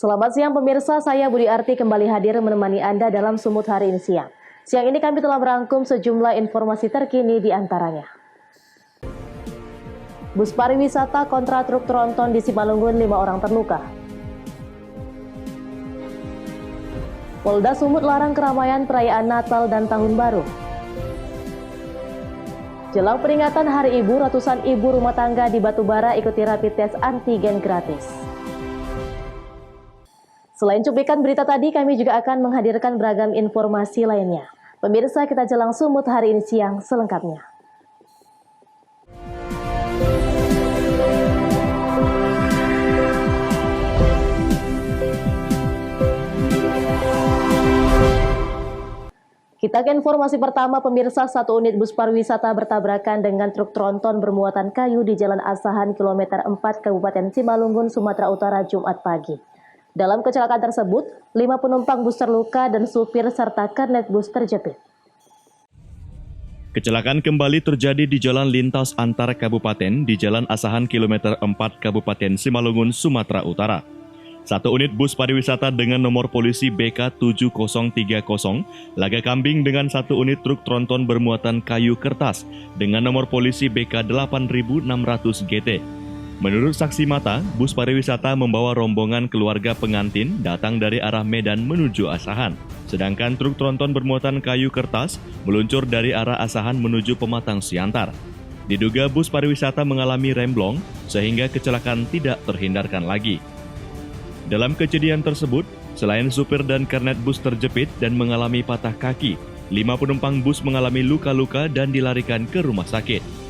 Selamat siang pemirsa, saya Budi Arti kembali hadir menemani Anda dalam Sumut hari ini siang. Siang ini kami telah merangkum sejumlah informasi terkini di antaranya. Bus pariwisata kontra truk tronton di Simalungun, 5 orang terluka. Polda Sumut larang keramaian perayaan Natal dan Tahun Baru. Jelang peringatan Hari Ibu, ratusan ibu rumah tangga di Batubara ikuti rapid test antigen gratis. Selain cuplikan berita tadi, kami juga akan menghadirkan beragam informasi lainnya. Pemirsa, kita jelang Sumut hari ini siang selengkapnya. Kita ke informasi pertama, pemirsa. Satu unit bus pariwisata bertabrakan dengan truk tronton bermuatan kayu di Jalan Asahan kilometer 4 Kabupaten Simalungun, Sumatera Utara, Jumat pagi. Dalam kecelakaan tersebut, 5 penumpang bus terluka dan supir serta kernet bus terjepit. Kecelakaan kembali terjadi di jalan lintas antar kabupaten di Jalan Asahan kilometer 4 Kabupaten Simalungun, Sumatera Utara. Satu unit bus pariwisata dengan nomor polisi BK7030 laga kambing dengan satu unit truk tronton bermuatan kayu kertas dengan nomor polisi BK8600 GT. Menurut saksi mata, bus pariwisata membawa rombongan keluarga pengantin datang dari arah Medan menuju Asahan. Sedangkan truk tronton bermuatan kayu kertas meluncur dari arah Asahan menuju Pematang Siantar. Diduga bus pariwisata mengalami remblong sehingga kecelakaan tidak terhindarkan lagi. Dalam kejadian tersebut, selain supir dan kernet bus terjepit dan mengalami patah kaki, 5 penumpang bus mengalami luka-luka dan dilarikan ke rumah sakit.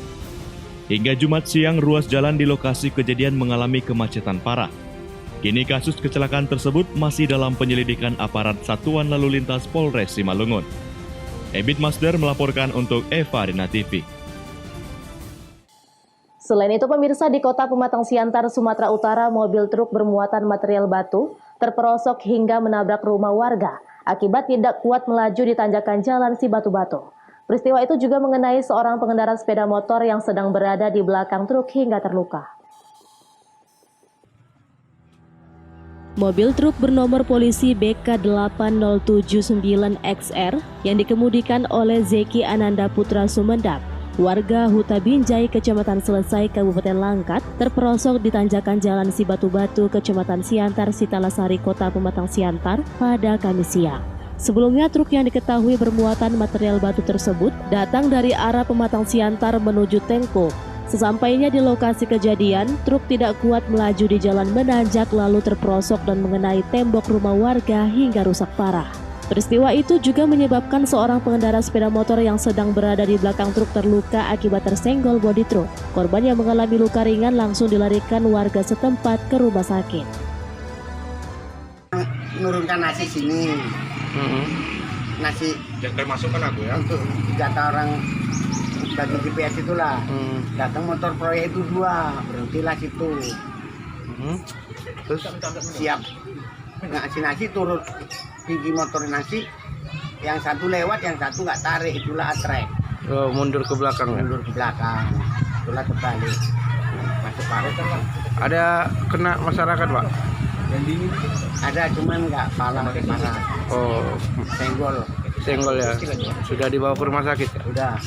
Hingga Jumat siang, ruas jalan di lokasi kejadian mengalami kemacetan parah. Kini kasus kecelakaan tersebut masih dalam penyelidikan aparat Satuan Lalu Lintas Polres Simalungun. Ebit Masder melaporkan untuk Eva Rina TV. Selain itu, pemirsa, di kota Pematang Siantar, Sumatera Utara, mobil truk bermuatan material batu terperosok hingga menabrak rumah warga akibat tidak kuat melaju di tanjakan jalan Si Batu-Batu. Peristiwa itu juga mengenai seorang pengendara sepeda motor yang sedang berada di belakang truk hingga terluka. Mobil truk bernomor polisi BK8079XR yang dikemudikan oleh Zeki Ananda Putra Sumendap, warga Huta Binjai, Kecamatan Selesai, Kabupaten Langkat, terperosok di tanjakan jalan Si Batu-Batu, Kecamatan Siantar, Sitalasari, Kota Pematang Siantar pada Kamis siang. Sebelumnya, truk yang diketahui bermuatan material batu tersebut datang dari arah Pematang Siantar menuju Tengko. Sesampainya di lokasi kejadian, truk tidak kuat melaju di jalan menanjak lalu terperosok dan mengenai tembok rumah warga hingga rusak parah. Peristiwa itu juga menyebabkan seorang pengendara sepeda motor yang sedang berada di belakang truk terluka akibat tersenggol bodi truk. Korban yang mengalami luka ringan langsung dilarikan warga setempat ke rumah sakit. Menurunkan nasi sini. Nasi yang termasuk kan aku ya untuk jatah orang bagi GPS itulah. Datang motor proyek itu 2, berhentilah situ. Terus siap ngasih nasi, turun gigi motor nasi, yang satu lewat, yang satu nggak tarik, itulah atrek. oh, mundur ke belakang ya? Mundur ke belakang, itulah terbalik, masuk parit. Ada kena masyarakat pak? Ada, cuman nggak parah. Oh, senggol ya. Sudah dibawa ke rumah sakit ya? Udah.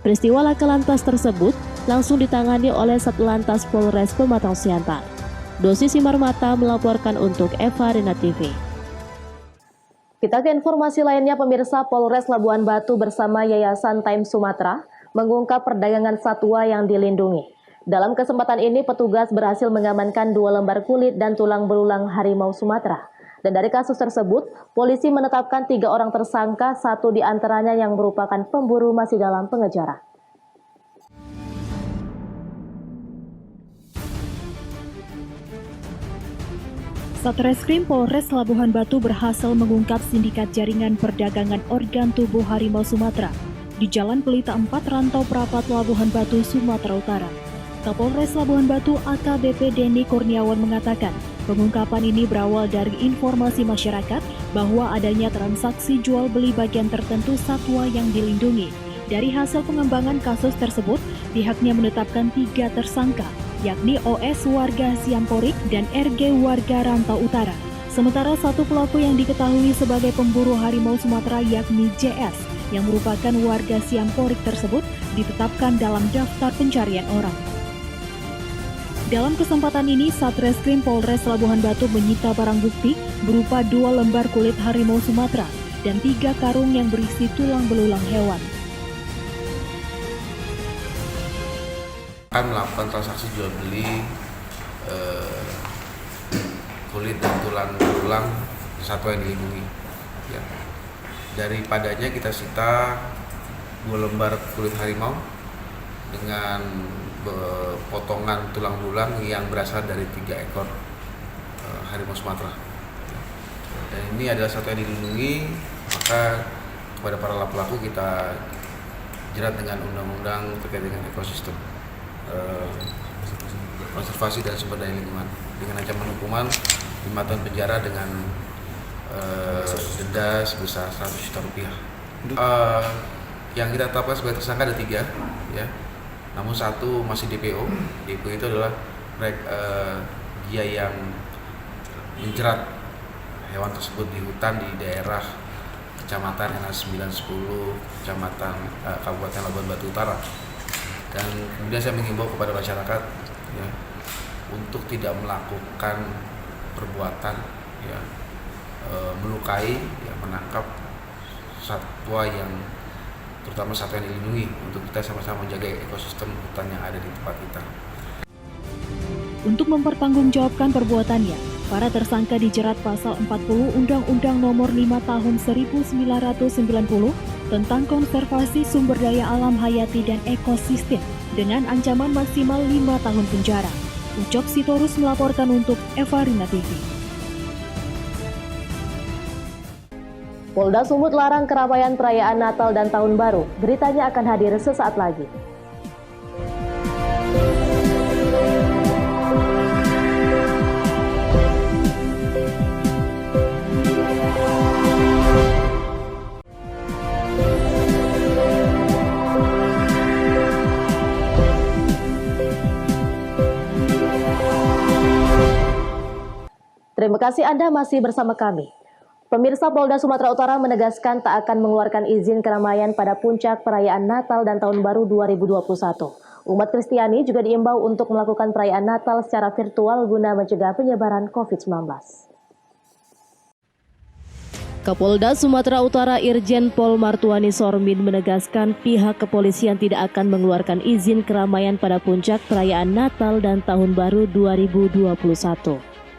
Peristiwa laka lantas tersebut langsung ditangani oleh Satlantas Polres Pematang Siantar. Dosi Simarmata melaporkan untuk Eva Rina TV. Kita ke informasi lainnya, pemirsa. Polres Labuan Batu bersama Yayasan Time Sumatera mengungkap perdagangan satwa yang dilindungi. Dalam kesempatan ini, petugas berhasil mengamankan 2 lembar kulit dan tulang belulang harimau Sumatera. Dan dari kasus tersebut, polisi menetapkan 3 orang tersangka, 1 diantaranya yang merupakan pemburu masih dalam pengejaran. Satreskrim Polres Labuhan Batu berhasil mengungkap sindikat jaringan perdagangan organ tubuh harimau Sumatera di Jalan Pelita 4, Rantau Prapat, Labuhan Batu, Sumatera Utara. Kapolres Labuhan Batu AKBP Denny Kurniawan mengatakan, pengungkapan ini berawal dari informasi masyarakat bahwa adanya transaksi jual beli bagian tertentu satwa yang dilindungi. Dari hasil pengembangan kasus tersebut, pihaknya menetapkan 3 tersangka, yakni OS warga Siamporik dan RG warga Rantau Utara. Sementara satu pelaku yang diketahui sebagai pemburu harimau Sumatera yakni JS, yang merupakan warga Siamporik tersebut ditetapkan dalam daftar pencarian orang. Dalam kesempatan ini, Satreskrim Polres Labuhan Batu menyita barang bukti berupa 2 lembar kulit harimau Sumatera dan 3 karung yang berisi tulang belulang hewan. Akan melakukan transaksi jual beli kulit dan tulang belulang satwa yang dilindungi. Ya. Daripadanya kita sita 2 lembar kulit harimau dengan potongan tulang belulang yang berasal dari 3 ekor harimau Sumatera. Dan ini adalah satwa yang dilindungi, maka kepada para pelaku kita jerat dengan undang-undang terkait dengan ekosistem, konservasi dan sumber daya lingkungan dengan ancaman hukuman 5 tahun penjara dengan denda sebesar 100 juta rupiah. Yang kita tetapkan sebagai tersangka ada 3, ya. Namun 1 masih DPO. DPO itu adalah dia yang menjerat hewan tersebut di hutan di daerah Kecamatan NH 910, Kecamatan Kabupaten Labuhan Batu Utara. Dan kemudian saya mengimbau kepada masyarakat, ya, untuk tidak melakukan perbuatan, ya, melukai, ya, menangkap satwa yang terutama satwa yang dilindungi, untuk kita sama-sama menjaga ekosistem hutan yang ada di tempat kita. Untuk mempertanggungjawabkan perbuatannya, para tersangka dijerat pasal 40 Undang-Undang Nomor 5 Tahun 1990 tentang konservasi sumber daya alam hayati dan ekosistem dengan ancaman maksimal 5 tahun penjara. Ucok Sitorus melaporkan untuk Evarina TV. Polda Sumut larang keramaian perayaan Natal dan Tahun Baru. Beritanya akan hadir sesaat lagi. Terima kasih Anda masih bersama kami. Pemirsa, Polda Sumatera Utara menegaskan tak akan mengeluarkan izin keramaian pada puncak perayaan Natal dan Tahun Baru 2021. Umat Kristiani juga diimbau untuk melakukan perayaan Natal secara virtual guna mencegah penyebaran COVID-19. Kapolda Sumatera Utara Irjen Pol Martuani Sormin menegaskan pihak kepolisian tidak akan mengeluarkan izin keramaian pada puncak perayaan Natal dan Tahun Baru 2021.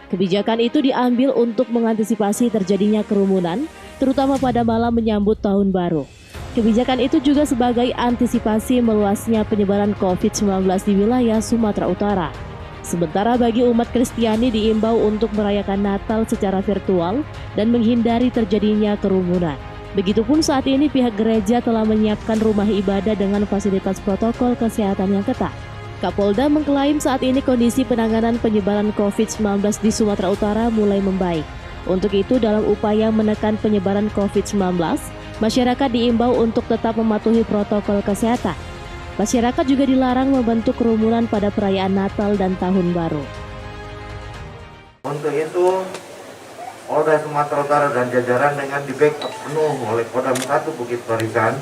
Kebijakan itu diambil untuk mengantisipasi terjadinya kerumunan, terutama pada malam menyambut Tahun Baru. Kebijakan itu juga sebagai antisipasi meluasnya penyebaran COVID-19 di wilayah Sumatera Utara. Sementara bagi umat Kristiani diimbau untuk merayakan Natal secara virtual dan menghindari terjadinya kerumunan. Begitupun saat ini pihak gereja telah menyiapkan rumah ibadah dengan fasilitas protokol kesehatan yang ketat. Kapolda mengklaim saat ini kondisi penanganan penyebaran COVID-19 di Sumatera Utara mulai membaik. Untuk itu, dalam upaya menekan penyebaran COVID-19, masyarakat diimbau untuk tetap mematuhi protokol kesehatan. Masyarakat juga dilarang membentuk kerumunan pada perayaan Natal dan Tahun Baru. Untuk itu, Polda Sumatera Utara dan jajaran dengan di-backup penuh oleh Kodam 1 Bukit Barisan,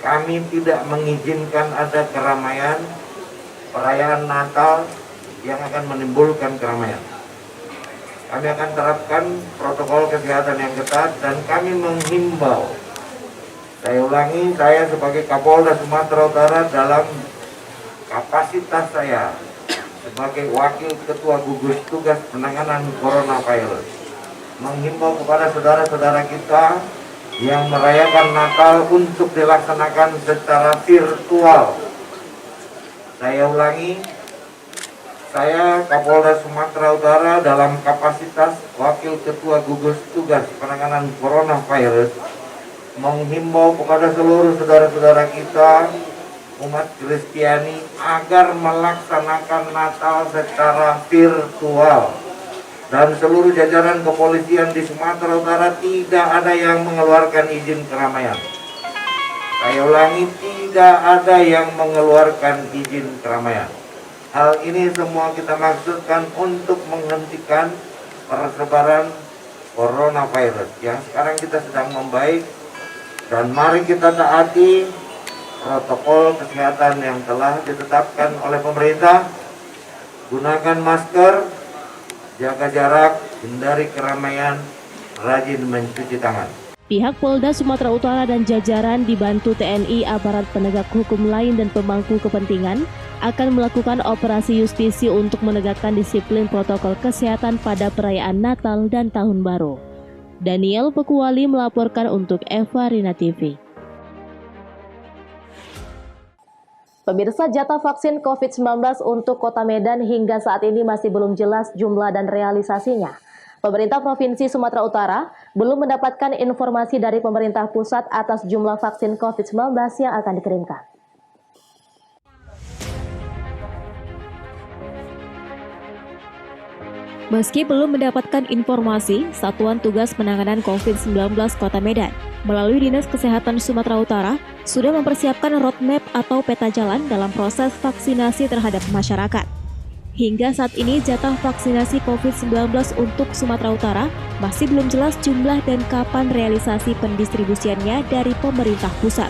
kami tidak mengizinkan ada keramaian perayaan Natal yang akan menimbulkan keramaian. Kami akan terapkan protokol kesehatan yang ketat dan kami menghimbau, saya ulangi, saya sebagai Kapolda Sumatera Utara dalam kapasitas saya sebagai Wakil Ketua Gugus Tugas Penanganan Coronavirus, menghimbau kepada saudara-saudara kita yang merayakan Natal untuk dilaksanakan secara virtual. Saya ulangi, saya Kapolda Sumatera Utara dalam kapasitas Wakil Ketua Gugus Tugas Penanganan Coronavirus menghimbau kepada seluruh saudara-saudara kita, umat Kristiani, agar melaksanakan Natal secara virtual. Dan seluruh jajaran kepolisian di Sumatera Utara tidak ada yang mengeluarkan izin keramaian. Saya ulangi, tidak ada yang mengeluarkan izin keramaian. Hal ini semua kita maksudkan untuk menghentikan persebaran coronavirus yang sekarang kita sedang membaik, dan mari kita taati protokol kesehatan yang telah ditetapkan oleh pemerintah. Gunakan masker, jaga jarak, hindari keramaian, rajin mencuci tangan. Pihak Polda Sumatera Utara dan jajaran dibantu TNI, aparat penegak hukum lain dan pemangku kepentingan akan melakukan operasi justisi untuk menegakkan disiplin protokol kesehatan pada perayaan Natal dan Tahun Baru. Daniel Pekuali melaporkan untuk Eva Rina TV. Pemirsa, jatah vaksin COVID-19 untuk Kota Medan hingga saat ini masih belum jelas jumlah dan realisasinya. Pemerintah Provinsi Sumatera Utara belum mendapatkan informasi dari pemerintah pusat atas jumlah vaksin COVID-19 yang akan dikirimkan. Meski belum mendapatkan informasi, Satuan Tugas Penanganan COVID-19 Kota Medan melalui Dinas Kesehatan Sumatera Utara sudah mempersiapkan roadmap atau peta jalan dalam proses vaksinasi terhadap masyarakat. Hingga saat ini jatah vaksinasi COVID-19 untuk Sumatera Utara masih belum jelas jumlah dan kapan realisasi pendistribusiannya dari pemerintah pusat.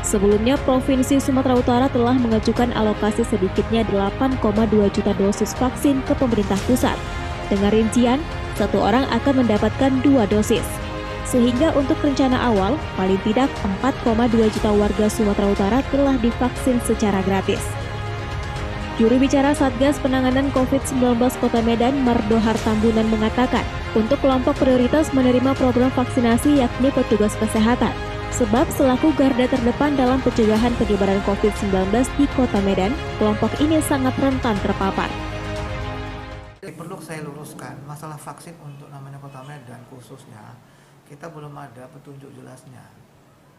Sebelumnya, Provinsi Sumatera Utara telah mengajukan alokasi sedikitnya 8,2 juta dosis vaksin ke pemerintah pusat. Dengan rincian, satu orang akan mendapatkan 2 dosis. Sehingga untuk rencana awal, paling tidak 4,2 juta warga Sumatera Utara telah divaksin secara gratis. Juru bicara Satgas Penanganan COVID-19 Kota Medan, Mardohar Tambunan mengatakan, untuk kelompok prioritas menerima program vaksinasi yakni petugas kesehatan. Sebab selaku garda terdepan dalam pencegahan penyebaran COVID-19 di Kota Medan, kelompok ini sangat rentan terpapar. Perlu saya luruskan, masalah vaksin untuk namanya Kota Medan khususnya, kita belum ada petunjuk jelasnya.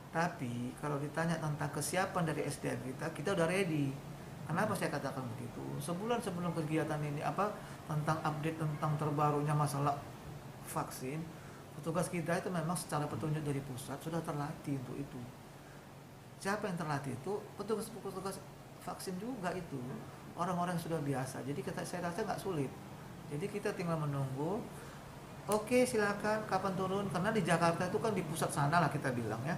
Tapi kalau ditanya tentang kesiapan dari SDM kita udah ready. Kenapa saya katakan begitu? Sebulan sebelum kegiatan ini, tentang update tentang terbarunya masalah vaksin, petugas kita itu memang secara petunjuk dari pusat sudah terlatih untuk itu. Siapa yang terlatih itu? Petugas vaksin juga itu. Orang-orang yang sudah biasa. Jadi saya rasa nggak sulit. Jadi kita tinggal menunggu. Oke, silakan kapan turun? Karena di Jakarta itu kan di pusat sana lah kita bilang ya.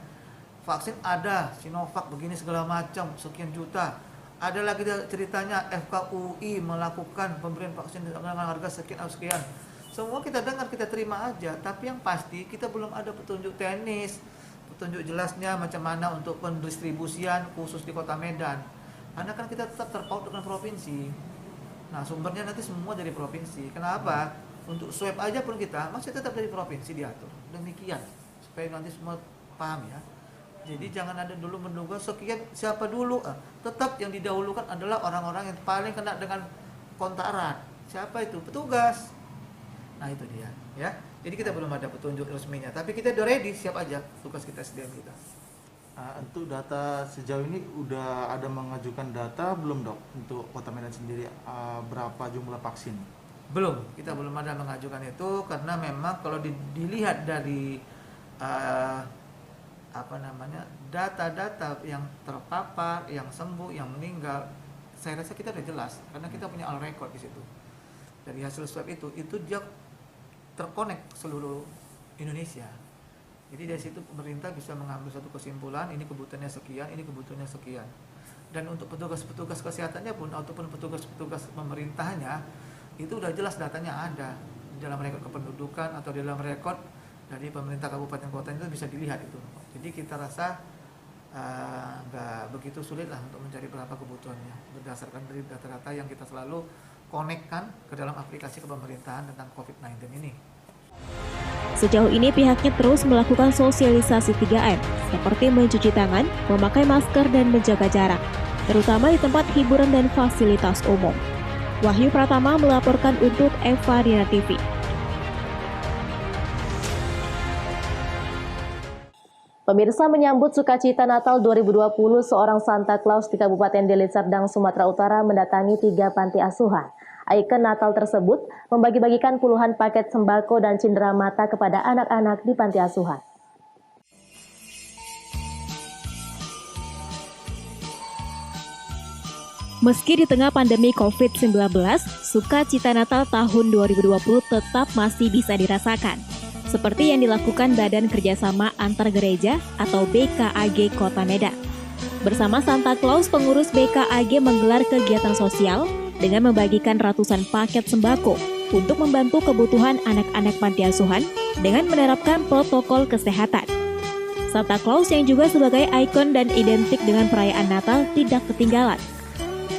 Vaksin ada, Sinovac begini segala macam, sekian juta. Ada lagi ceritanya FKUI melakukan pemberian vaksin dengan harga sekian. Semua kita dengar, kita terima aja, tapi yang pasti kita belum ada petunjuk teknis, petunjuk jelasnya macam mana untuk pendistribusian khusus di Kota Medan. Karena kan kita tetap terpaut dengan provinsi. Nah, sumbernya nanti semua dari provinsi. Kenapa? Untuk swab aja pun kita masih tetap dari provinsi diatur. Demikian, supaya nanti semua paham ya. Jadi jangan ada dulu menduga sekian siapa dulu. Tetap yang didahulukan adalah orang-orang yang paling kena dengan kontak erat. Siapa itu? Petugas. Nah itu dia ya. Jadi kita belum ada petunjuk resminya, tapi kita udah ready, siap aja tugas kita SDM kita. Untuk data sejauh ini udah ada mengajukan data belum dok untuk Kota Medan sendiri berapa jumlah vaksin? Belum, kita belum ada mengajukan itu karena memang kalau dilihat dari data-data yang terpapar, yang sembuh, yang meninggal, saya rasa kita udah jelas karena kita punya all record di situ. Dari hasil swab itu dia terkonek seluruh Indonesia. Jadi dari situ pemerintah bisa mengambil satu kesimpulan, ini kebutuhannya sekian, ini kebutuhannya sekian. Dan untuk petugas-petugas kesehatannya pun ataupun petugas-petugas pemerintahnya itu udah jelas datanya ada di dalam rekod kependudukan atau di dalam rekod dari pemerintah kabupaten kota itu bisa dilihat itu. Jadi kita rasa nggak begitu sulit lah untuk mencari berapa kebutuhannya berdasarkan dari data-data yang kita selalu konekkan ke dalam aplikasi kepemerintahan tentang COVID-19 ini. Sejauh ini pihaknya terus melakukan sosialisasi 3M, seperti mencuci tangan, memakai masker, dan menjaga jarak, terutama di tempat hiburan dan fasilitas umum. Wahyu Pratama melaporkan untuk Eva Rina TV. Pemirsa, menyambut sukacita Natal 2020, seorang Santa Claus di Kabupaten Deli Serdang, Sumatera Utara mendatangi 3 panti asuhan. Ikon Natal tersebut membagi-bagikan puluhan paket sembako dan cindera mata kepada anak-anak di panti asuhan. Meski di tengah pandemi COVID-19, sukacita Natal tahun 2020 tetap masih bisa dirasakan. Seperti yang dilakukan Badan Kerjasama Antar Gereja atau BKAG Kota Medan. Bersama Santa Claus, pengurus BKAG menggelar kegiatan sosial dengan membagikan ratusan paket sembako untuk membantu kebutuhan anak-anak panti asuhan dengan menerapkan protokol kesehatan. Santa Claus yang juga sebagai ikon dan identik dengan perayaan Natal tidak ketinggalan.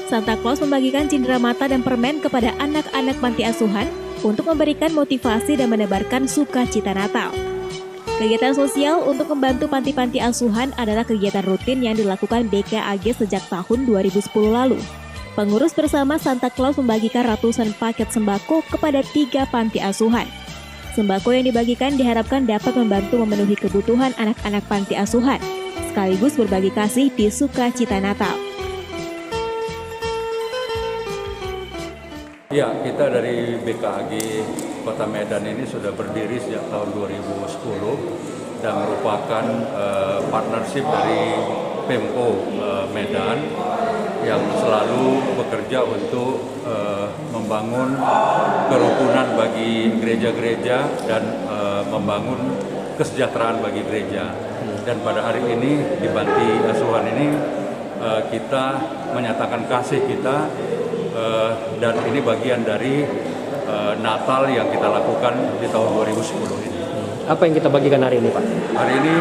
Santa Claus membagikan cindera mata dan permen kepada anak-anak panti asuhan untuk memberikan motivasi dan menebarkan sukacita Natal. Kegiatan sosial untuk membantu panti-panti asuhan adalah kegiatan rutin yang dilakukan BKAG sejak tahun 2010 lalu. Pengurus bersama Santa Claus membagikan ratusan paket sembako kepada 3 panti asuhan. Sembako yang dibagikan diharapkan dapat membantu memenuhi kebutuhan anak-anak panti asuhan, sekaligus berbagi kasih di sukacita Natal. Ya, kita dari BKAG Kota Medan ini sudah berdiri sejak tahun 2010 dan merupakan partnership dari Pemko Medan yang selalu bekerja untuk membangun kerukunan bagi gereja-gereja dan membangun kesejahteraan bagi gereja. Dan pada hari ini di panti asuhan ini kita menyatakan kasih kita dan ini bagian dari Natal yang kita lakukan di tahun 2010 ini. Apa yang kita bagikan hari ini, Pak? Hari ini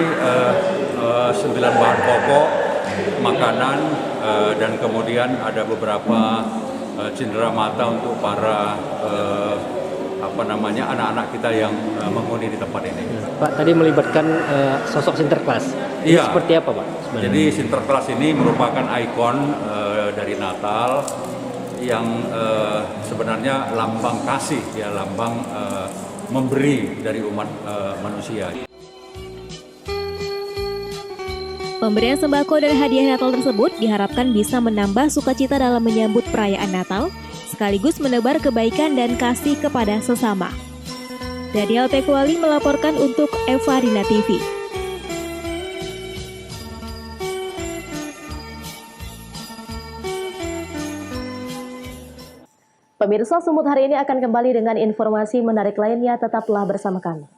9 bahan pokok, makanan, dan kemudian ada beberapa cindera mata untuk para anak-anak kita yang menghuni di tempat ini. Pak, tadi melibatkan sosok Sinterklas. Iya. Seperti apa, Pak? Sebenarnya? Jadi Sinterklas ini merupakan ikon dari Natal yang sebenarnya lambang kasih, ya, lambang memberi dari umat manusia. Pemberian sembako dan hadiah Natal tersebut diharapkan bisa menambah sukacita dalam menyambut perayaan Natal, sekaligus menebar kebaikan dan kasih kepada sesama. Daniel Tekwali melaporkan untuk Evarina TV. Pemirsa, Sumut hari ini akan kembali dengan informasi menarik lainnya. Tetaplah bersama kami.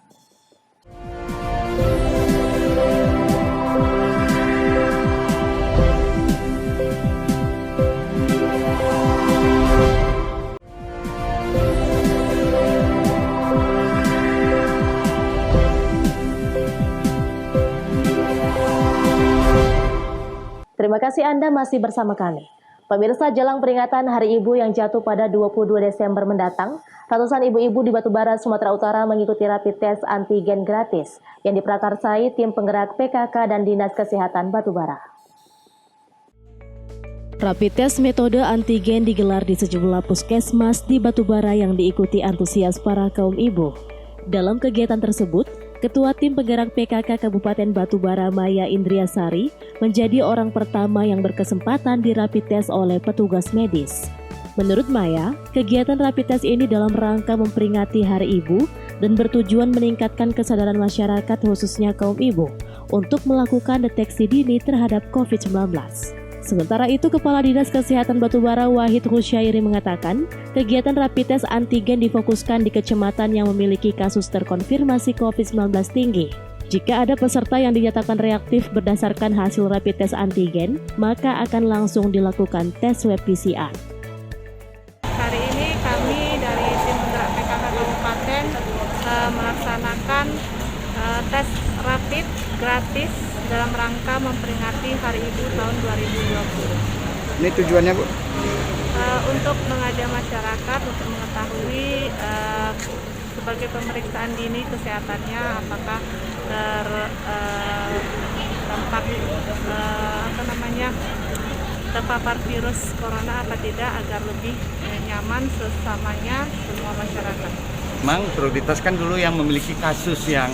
Terima kasih Anda masih bersama kami. Pemirsa, jelang peringatan Hari Ibu yang jatuh pada 22 Desember mendatang, ratusan ibu-ibu di Batubara, Sumatera Utara mengikuti rapid test antigen gratis yang diprakarsai tim penggerak PKK dan Dinas Kesehatan Batubara. Rapid test metode antigen digelar di sejumlah puskesmas di Batubara yang diikuti antusias para kaum ibu. Dalam kegiatan tersebut, Ketua Tim Penggerak PKK Kabupaten Batubara Maya Indriasari menjadi orang pertama yang berkesempatan di rapid test oleh petugas medis. Menurut Maya, kegiatan rapid test ini dalam rangka memperingati Hari Ibu dan bertujuan meningkatkan kesadaran masyarakat khususnya kaum ibu untuk melakukan deteksi dini terhadap COVID-19. Sementara itu, Kepala Dinas Kesehatan Batubara Wahid Husyairi mengatakan, kegiatan rapid test antigen difokuskan di kecamatan yang memiliki kasus terkonfirmasi COVID-19 tinggi. Jika ada peserta yang dinyatakan reaktif berdasarkan hasil rapid test antigen, maka akan langsung dilakukan tes swab PCR. Hari ini kami dari tim penggerak PKK Kabupaten melaksanakan tes rapid gratis dalam rangka memperingati Hari Ibu tahun 2020. Ini tujuannya, Bu? Untuk mengajak masyarakat untuk mengetahui sebagai pemeriksaan dini kesehatannya apakah terpapar virus corona apa tidak, agar lebih nyaman sesamanya semua masyarakat. Memang prioritaskan dulu yang memiliki kasus yang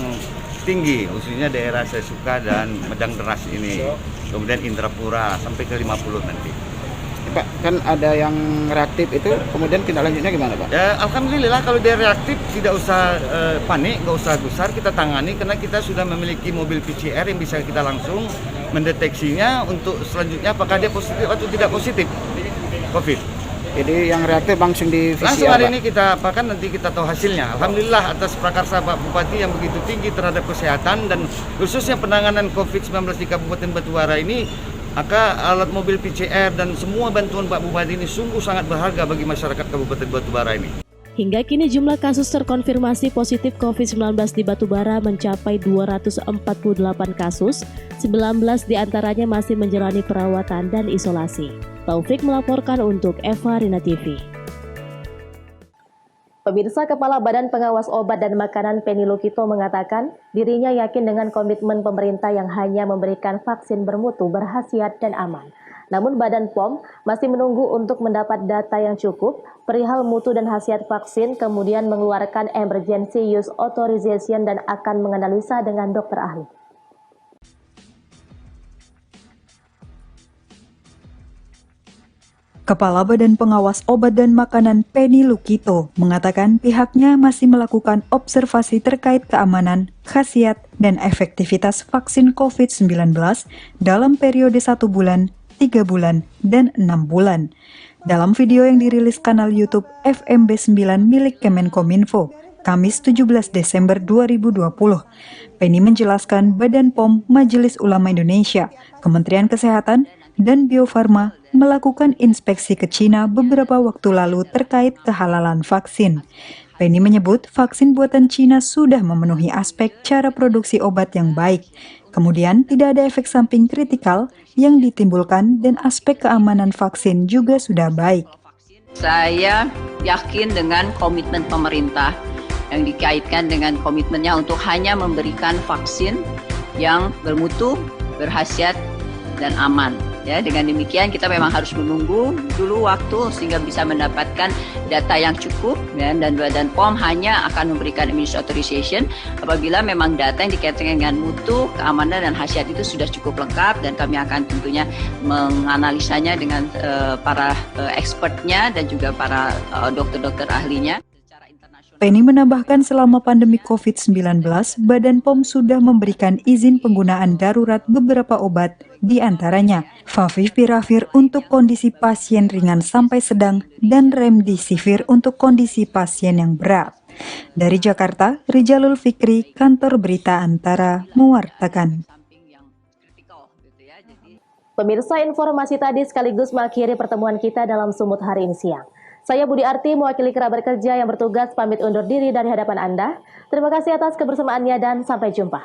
tinggi, khususnya daerah Sesuka dan Medang Deras ini, kemudian Indrapura sampai ke 50 nanti. Pak, kan ada yang reaktif itu, kemudian tindak lanjutnya gimana, Pak? Ya, alhamdulillah kalau dia reaktif tidak usah panik, nggak usah gusar, kita tangani karena kita sudah memiliki mobil PCR yang bisa kita langsung mendeteksinya untuk selanjutnya apakah dia positif atau tidak positif. COVID. Jadi yang reaktif langsung di VCR, Langsung hari Pak? ini kita apakan, nanti kita tahu hasilnya. Alhamdulillah atas prakarsa Pak Bupati yang begitu tinggi terhadap kesehatan dan khususnya penanganan COVID-19 di Kabupaten Batubara ini, maka alat mobil PCR dan semua bantuan Pak Bupati ini sungguh sangat berharga bagi masyarakat Kabupaten Batubara ini. Hingga kini jumlah kasus terkonfirmasi positif COVID-19 di Batubara mencapai 248 kasus, 19 diantaranya masih menjalani perawatan dan isolasi. Taufik melaporkan untuk Eva Rina TV. Pemirsa, Kepala Badan Pengawas Obat dan Makanan Penny Lukito mengatakan dirinya yakin dengan komitmen pemerintah yang hanya memberikan vaksin bermutu, berkhasiat dan aman. Namun Badan POM masih menunggu untuk mendapat data yang cukup perihal mutu dan khasiat vaksin, kemudian mengeluarkan emergency use authorization dan akan menganalisa dengan dokter ahli. Kepala Badan Pengawas Obat dan Makanan Penny Lukito mengatakan pihaknya masih melakukan observasi terkait keamanan, khasiat, dan efektivitas vaksin COVID-19 dalam periode 1 bulan, 3 bulan, dan 6 bulan. Dalam video yang dirilis kanal YouTube FMB9 milik Kemenkominfo, Kamis 17 Desember 2020, Penny menjelaskan Badan POM Majelis Ulama Indonesia, Kementerian Kesehatan, dan Bio Farma melakukan inspeksi ke Cina beberapa waktu lalu terkait kehalalan vaksin. Penny menyebut vaksin buatan Cina sudah memenuhi aspek cara produksi obat yang baik. Kemudian tidak ada efek samping kritikal yang ditimbulkan dan aspek keamanan vaksin juga sudah baik. Saya yakin dengan komitmen pemerintah yang dikaitkan dengan komitmennya untuk hanya memberikan vaksin yang bermutu, berkhasiat, dan aman. Ya, dengan demikian kita memang harus menunggu dulu waktu sehingga bisa mendapatkan data yang cukup, ya, dan Badan POM hanya akan memberikan emergency authorization apabila memang data yang dikaitkan dengan mutu, keamanan, dan khasiat itu sudah cukup lengkap, dan kami akan tentunya menganalisanya dengan para expertnya dan juga para dokter-dokter ahlinya. Penny menambahkan selama pandemi COVID-19, Badan POM sudah memberikan izin penggunaan darurat beberapa obat, di antaranya Favipiravir untuk kondisi pasien ringan sampai sedang dan Remdesivir untuk kondisi pasien yang berat. Dari Jakarta, Rijalul Fikri, Kantor Berita Antara, mewartakan. Pemirsa, informasi tadi sekaligus mengakhiri pertemuan kita dalam Sumut hari ini siang. Saya Budi Arti, mewakili kerabat kerja yang bertugas pamit undur diri dari hadapan Anda. Terima kasih atas kebersamaannya dan sampai jumpa.